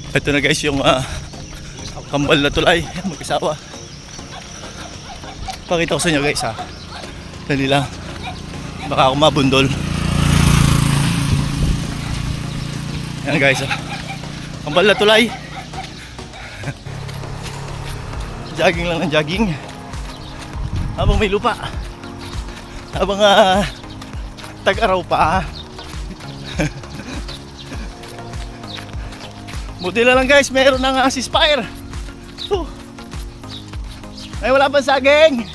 Ito na guys yung kambal na tulay, mag-asawa. Pakita ko sa inyo guys ha. Dali lang. Baka ako mabundol. Yan guys ha. Kambal na tulay. Jogging lang ng jogging. Habang may lupa. Habang tag-araw pa. Buti na lang guys, meron ng ceasefire. Ay wala pa saging.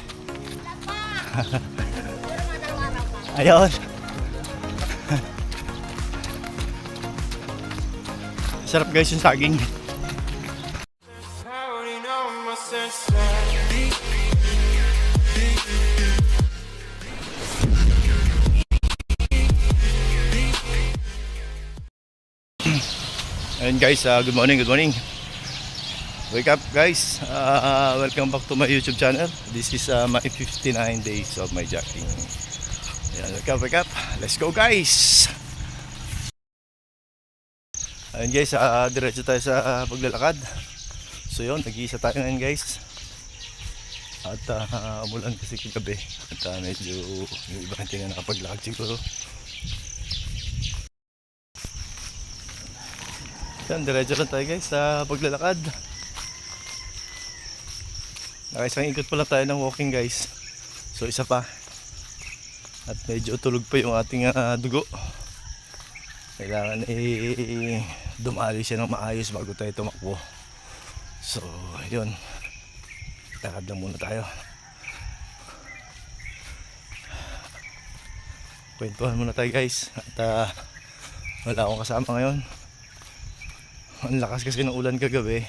Ayun. Sarap guys yung saging. Ayun guys, good morning, good morning. Wake up guys, welcome back to my YouTube channel. This is my 59 days of my jogging. Ayan, wake up, let's go guys. Ayun guys, diretso tayo sa paglalakad. So yun, nag-iisa tayo ngayon guys. At umulan kasi kagabi. At medyo yung iba hindi na nakapaglakad siguro. Yan, diretso lang tayo guys sa paglalakad. Nakaisang ikot pa lang tayo ng walking guys. So isa pa. At medyo tulog pa yung ating dugo. Kailangan dumali siya ng maayos bago tayo tumakbo. So yun, lakad lang muna tayo. Kwentuhan muna tayo guys. At wala akong kasama ngayon. Ang lakas kasi ng ulan kagabi.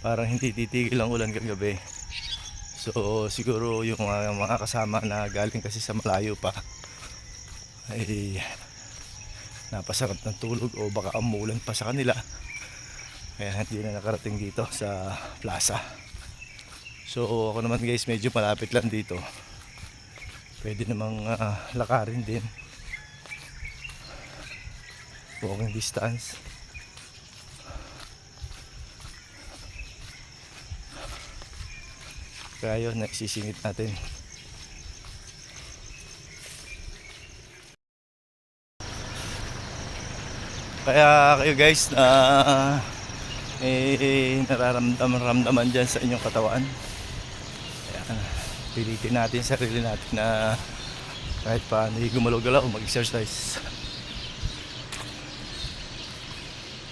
Parang hindi titigil ang ulan kagabi. So siguro yung mga kasama na galing kasi sa malayo pa ay napasarap ng tulog o baka umulan pa sa kanila. Kaya hindi na nakarating dito sa plaza. So ako naman guys, medyo malapit lang dito. Pwede namang lakarin din. Walking distance. Kaya yun, nagsisingit natin. Kaya kayo guys na nararamdaman dyan sa inyong katawan. Kaya pilitin natin sarili natin na kahit paano gumalaw-galaw, mag-exercise.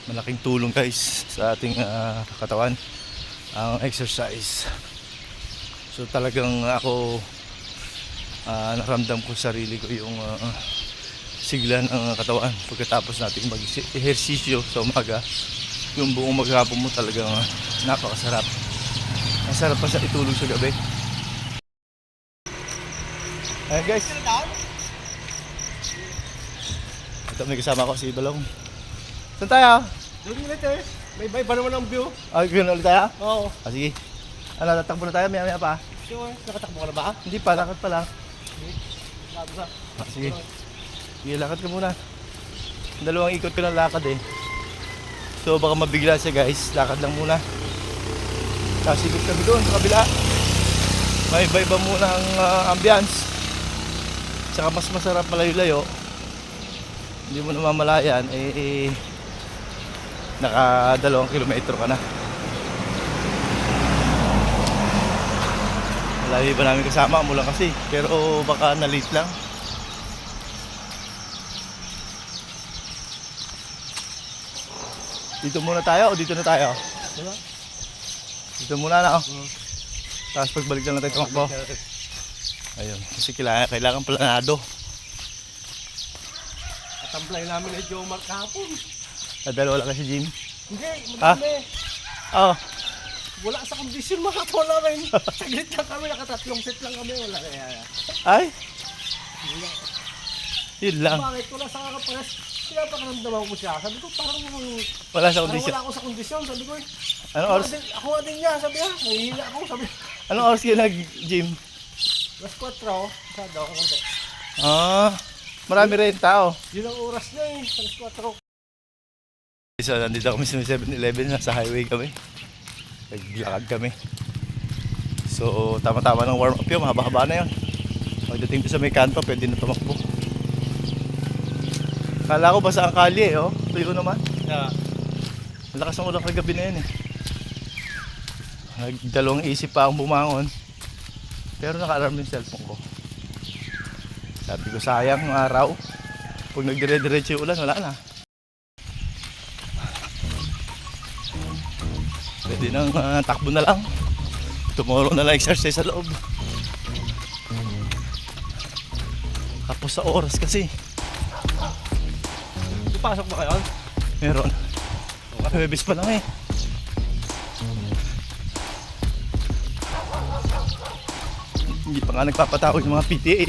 Malaking tulong guys sa ating katawan ang exercise. So talagang ako naramdam ko sarili ko yung sigla ng katawan pagkatapos natin mag-ehersisyo sa umaga. Yung buong maghapon mo talagang napakasarap. Ang sarap pa sa itulog sa gabi. Ayan guys, ito may kasama ko si Balong. Saan tayo? Doon ulit eh. May iba naman ang view. Gano'n ulit tayo? Oo. Sige. Tatakbo na tayo, maya pa. Sure, nakatakbo ka na ba? Hindi pa, lakad pa lang. Sige. Sige, lakad ka muna. Dalawang ikot ko ng lakad eh. So baka mabigla siya guys, lakad lang muna. Sasigit kami doon sa kabila. May iba-iba muna ang ambience. Tsaka mas masarap malayo-layo. Hindi mo namamalayan naka 2 kilometro ka na. Malayo pa namin kasama, mula kasi. Pero baka na-late lang. Dito muna tayo o dito na tayo? Dito muna na Tapos pagbalik na lang tayo tumakbo. Ayun, kasi kailangan planado. Tamplay namin ay Joe Mark kahapon. Dalawa lang kasi Jim. Hindi, madami. Oo. Wala sa kondisyon, makatawala rin. Saglit lang kami, nakatatlong set lang kami. Wala kaya. Ay? Yun lang. Bakit? Wala sa kakapalas. Kaya pakaramdaman ko siya. Sabi ko parang wala sa kondisyon. wala ako sa kondisyon. Sabi ko Anong oras? Ako din niya. Sabi niya, nahihila ako. Sabi Anong oras kayo nag-gym? Las 4. Masyado ako konti. Marami rin tao. Yun ang oras niya eh. Alas 4. So, nandito kami sa 7-Eleven, nasa highway kami. Naglakad kami. So, tama-tama ng warm up yun, mahaba-haba na yun. Pagdating ko sa may kanto, pwede na tumakbo. Kala ko basa ang kalye oh. Tuyo naman. Yeah. Malakas ang ulang kagabi na yun eh. Nagdalawang isip pa akong bumangon. Pero naka-alarm yung cellphone ko. Sabi ko sayang yung araw. Pag nagdire-diretso yung ulan, wala na. Pwede nang takbo na lang. Tomorrow na lang exercise sa loob. Tapos sa oras kasi. Pasok ba kayo? Meron. Huwebes pa lang eh. Hindi pa nga nagpapatawag yung mga PTA.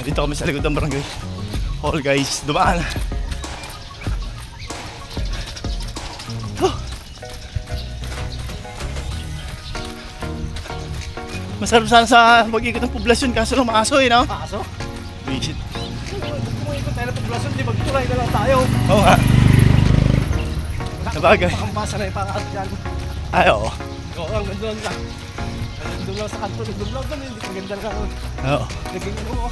Dito kami sa likod ng barangay hall guys. Dumaan. Masarap sana sa pag-ikot ng poblasyon kaso lang maaso eh, no? Pasok? Visit. Kung ikot tayo ng poblasyon, di magtulay na lang tayo. Oo nga. Sabagay. Pakambasa na yung pangaat dyan. Ay, oo. Oo, hanggang doon lang. Hanggang doon lang sa kanto, nagdoon lang doon, hindi maganda lang. Oo. Naging ano mo.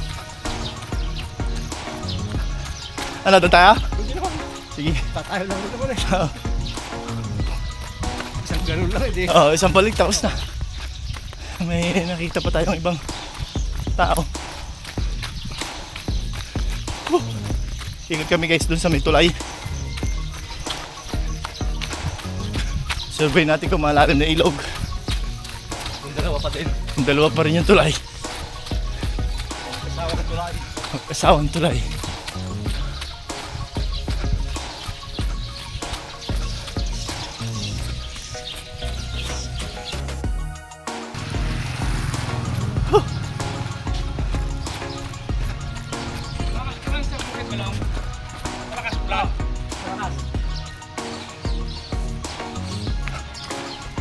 Ano, doon tayo? Hindi naman. Sige. Tatayo lang ito mo eh. Oo. Isang ganun lang, hindi. Oo, isang balik tapos na. May nakita pa tayong ibang tao. Ikot kami guys dun sa may tulay. Survey natin kung malalim na ilog. Yung dalawa pa din. Yung dalawa pa rin yung tulay. Kasawa ng tulay. Kasawang tulay.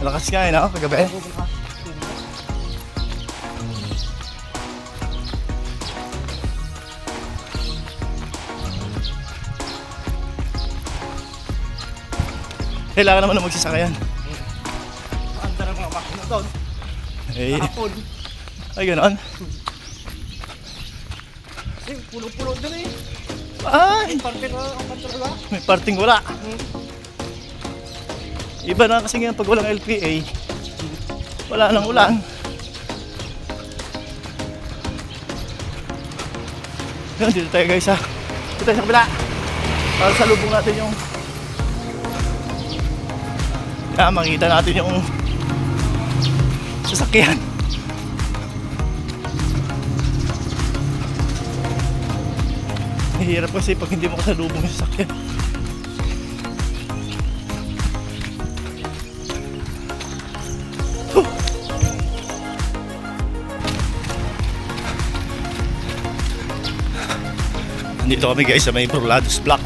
Malakas nga eh, no? Kagabi. Kailangan naman na magsasakayan. Maanda ng mga makina doon. Eh, Hapon. ay ganon. Kasi pulo-pulo doon eh. Ay, Parte na ang kanto may parting wala. Iba na kasi ngayon pag walang LPA, wala nang ulan. Yan, dito tayo guys ha. Dito tayo sa kabila. Para salubong natin yung makita natin yung sasakyan. Hirap kasi pag hindi mo kasalubong yung sasakyan. Nandito kami guys sa may Burlados Block.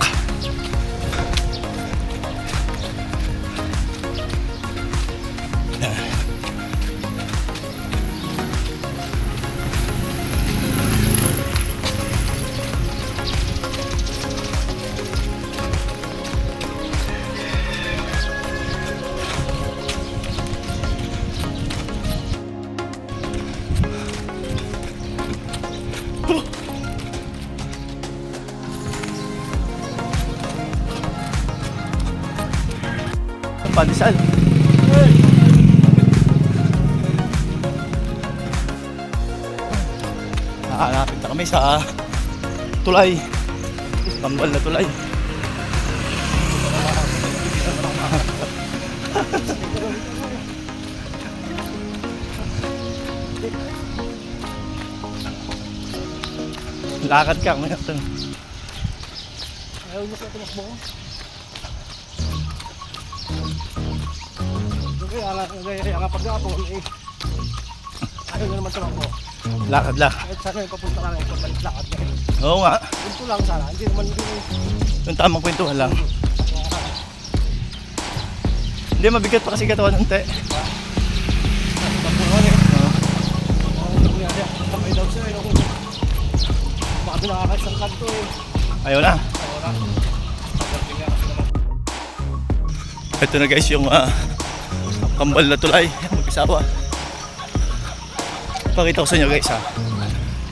Pandesal. Nakakapit na kami sa tulay. Tambal na tulay. Lakad ka ngayon. Ayaw mo sa tumakbo ko. Kaya nga pag-apon eh. Ayaw na naman tumakbo. Lakad lang. Kahit sana yung papunta ka na yung pabalik lakad na eh. Oo nga. Ito lang sana, hindi naman din eh. Yung tamang kwentuhan lang. Hindi, mabigat pa kasi katawan ng te. Tapuhan eh. Ang nangyari, kamay daw kami nakakaisang kanto eh. Ayaw na. Wala. Pagdating nga kasi naman. Ito na guys yung kambal na tulay. Mag-isawa. Pakita ko sa inyo guys ha.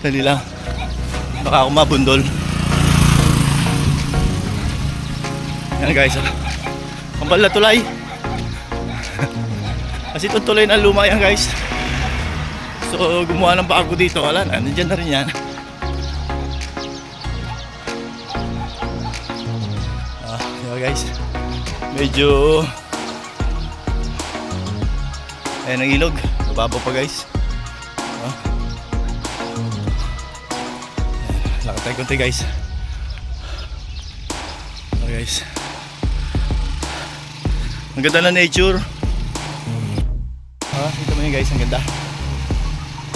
Dali lang. Baka ako mabundol. Yan guys ha. Kambal na tulay. Kasi itong tulay na luma yan guys. So gumawa ng bago dito. Wala na. Nandiyan na rin yan. Diba guys. Medyo ayan ang ilog. Mababa pa guys. Lakad tayo konti guys. Guys. Ang ganda na nature. Dito mo yun guys, ang ganda.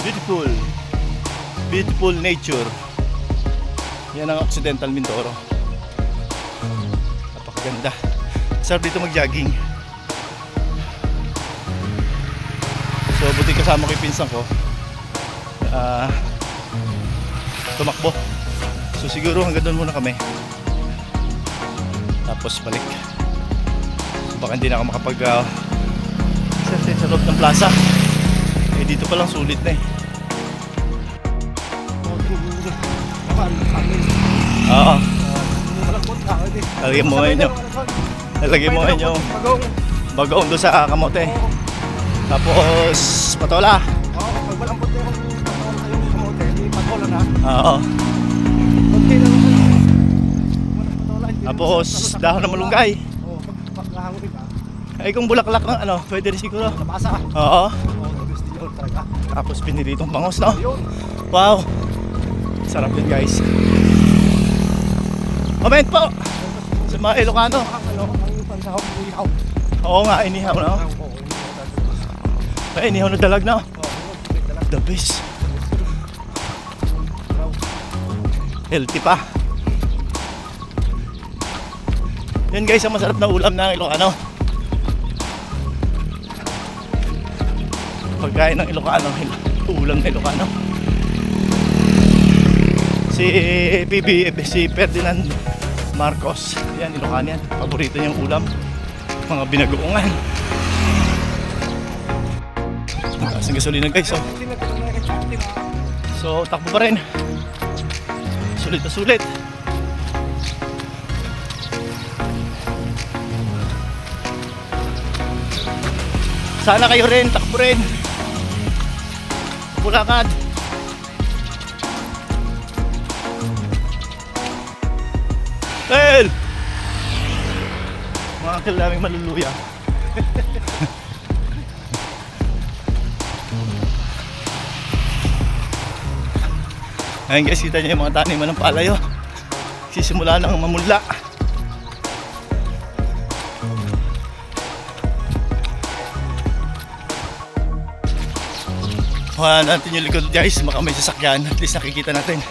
Beautiful. Beautiful nature. Yan ang Occidental Mindoro. Napakaganda. Sarap dito mag-jogging. So buti kasama ko yung pinsan ko. Tumakbo. So siguro hanggang doon muna kami. Tapos balik. So baka hindi na ako makapag sa loob ng plaza. Eh dito pa lang sulit na eh. Oo. Lalagyan mo ngayon yung lalagyan mo ngayon yung bagoong doon sa kamote. Tapos patola. Oo, pag walang puti yung kamote, hindi patola na. Oo. Okay lang naman. Walang patola, hindi Tapos dahon ng malunggay. Oo, pagkahango rin ka. Ay kung bulaklak ng ano, pwede rin siguro. Nabasa. Oo. Oo, gusto yun talaga. Tapos piniritong bangos, no? Yun. Wow. Sarap yun guys. Comment po sa mga Ilocano. Ano, ang pansahog ng ihaw. Oo nga, inihaw no? Ay, inihaw na dalag no? The best. Healthy pa. Yan guys, ang masarap na ulam ng Ilocano. Pagkain ng Ilocano, ulam ng Ilocano. Si si Ferdinand Marcos, yan Ilocano yan. Paborito niyang ulam, mga binagoongan. Taas ang gasolina guys, oh. So takbo pa rin. Sulit na sulit. Sana kayo rin, takbo rin. Bulakad. Tel! Mga akil naming maluluya. Ngayon guys, kita niyo yung mga taniman ng palayo. Sisimula nang mamula. Kuha natin yung likod guys, baka may sasakyan. At least nakikita natin.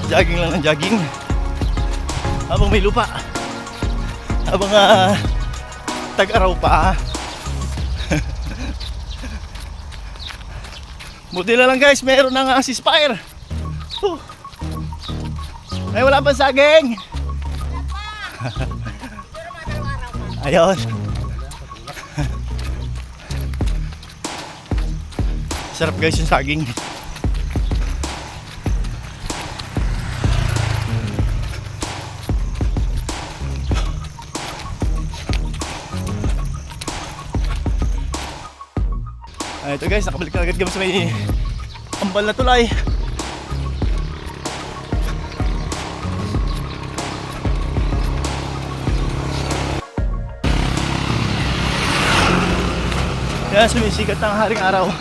Jogging lang ng jogging habang may lupa, habang tag-araw pa. Buti na lang guys, meron ng ceasefire. Ay wala pang saging. Ayun. Sarap guys yung saging. Ito guys, nakabalik na agad kami sa may ambal na tulay. Kaya sumisikat ang haring araw.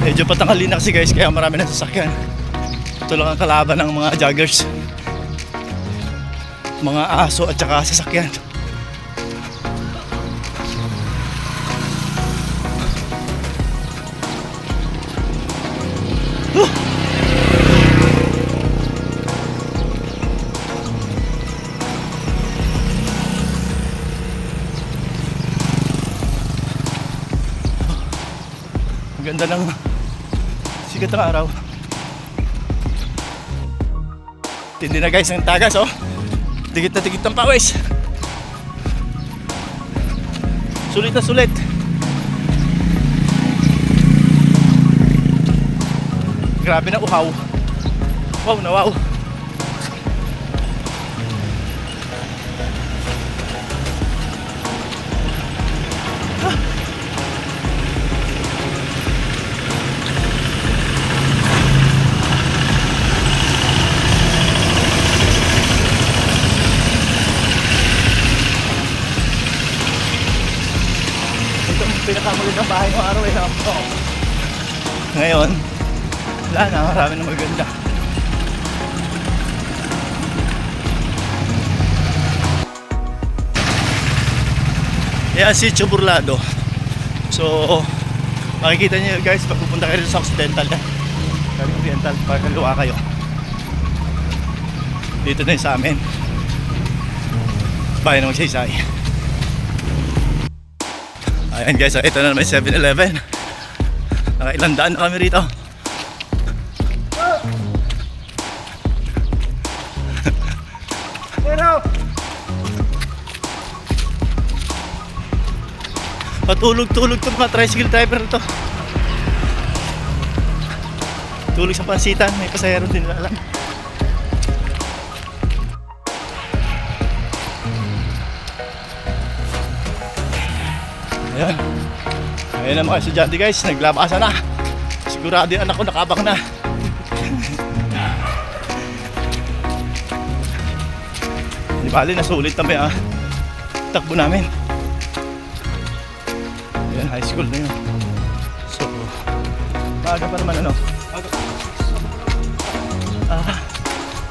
Medyo patanghali na kasi guys, kaya marami na sasakyan. Ito lang ang kalaban ng mga joggers. Mga aso at saka sasakyan. Ang ganda ng sikat ng araw. Tindi na guys ang tagas oh. Dikit na dikit ng pawis. Sulit na sulit. Grabe na uhaw. Wow na wow. Pinakamulit ng bahay ng araw eh. Ngayon, wala na, marami na maganda. Yan, Sitio Burlado. So, makikita niyo guys, pag pupunta kayo sa Occidental, galing Oriental, pagkaluwa kayo. Dito na yung sa amin. Bahay ng Magsaysay. Ayan guys, ito na naman 7-Eleven. Nakailang daan na kami rito. Patulog-tulog to mga tricycle driver na to. Tulog sa pansitan, may pasahero din na alam. Ayan. Ayan ang mga estudyante guys, naglabasa na. Sigurado yung anak ko nakabang na. Di bali, nasulit kami ah. Takbo namin. Ayan, high school na yun. So, maaga pa naman ano.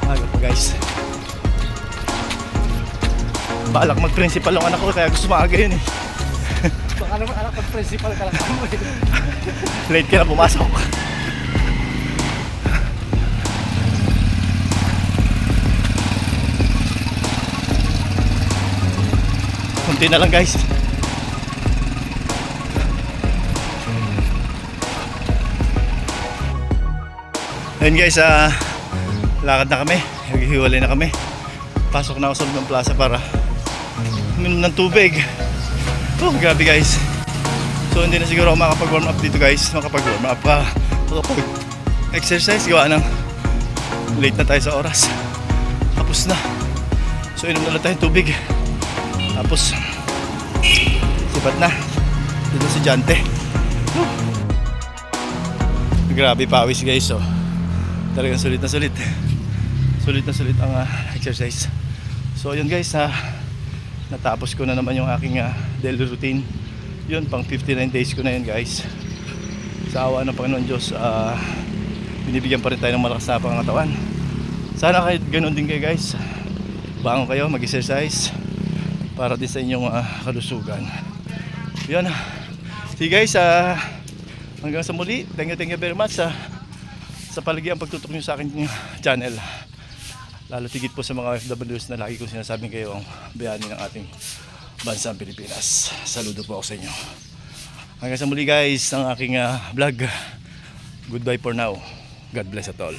Maaga pa guys. Balak mag-principal ang anak ko kaya gusto maaga yun eh. Baka naman anak pag principal ka lang mo eh. Late ka na pumasok. Kunti na lang guys. Ayun guys, lakad na kami. Hiwalay na kami. Pasok na ako sa Lubang Plaza para uminom ng tubig. Oh, grabe guys. So hindi na siguro ako makapag-warm up dito guys. Makapag-warm up makapag-exercise. Gawa ng late na tayo sa oras. Tapos na. So inom na lang tayong tubig. Tapos sipat na. Dito si Jante. Grabe pawis guys. So talagang sulit na sulit. Sulit na sulit ang exercise. So yun guys, natapos ko na naman yung aking daily routine. Yun, pang 59 days ko na yun guys. Sa awa ng Panginoon Diyos, binibigyan pa rin tayo ng malakas na pangangatawan. Sana kahit ganun din kayo guys. Bangon kayo, mag-exercise para din sa inyong kalusugan. Yun. See guys, hanggang sa muli. Thank you very much sa palagiang pagtutok nyo sa aking channel. Lalo tigit po sa mga OFWs na lagi kong sinasabing kayo ang bayani ng ating bansang Pilipinas. Saludo po ako sa inyo. Hanggang sa muli guys, ang aking vlog. Goodbye for now. God bless at all.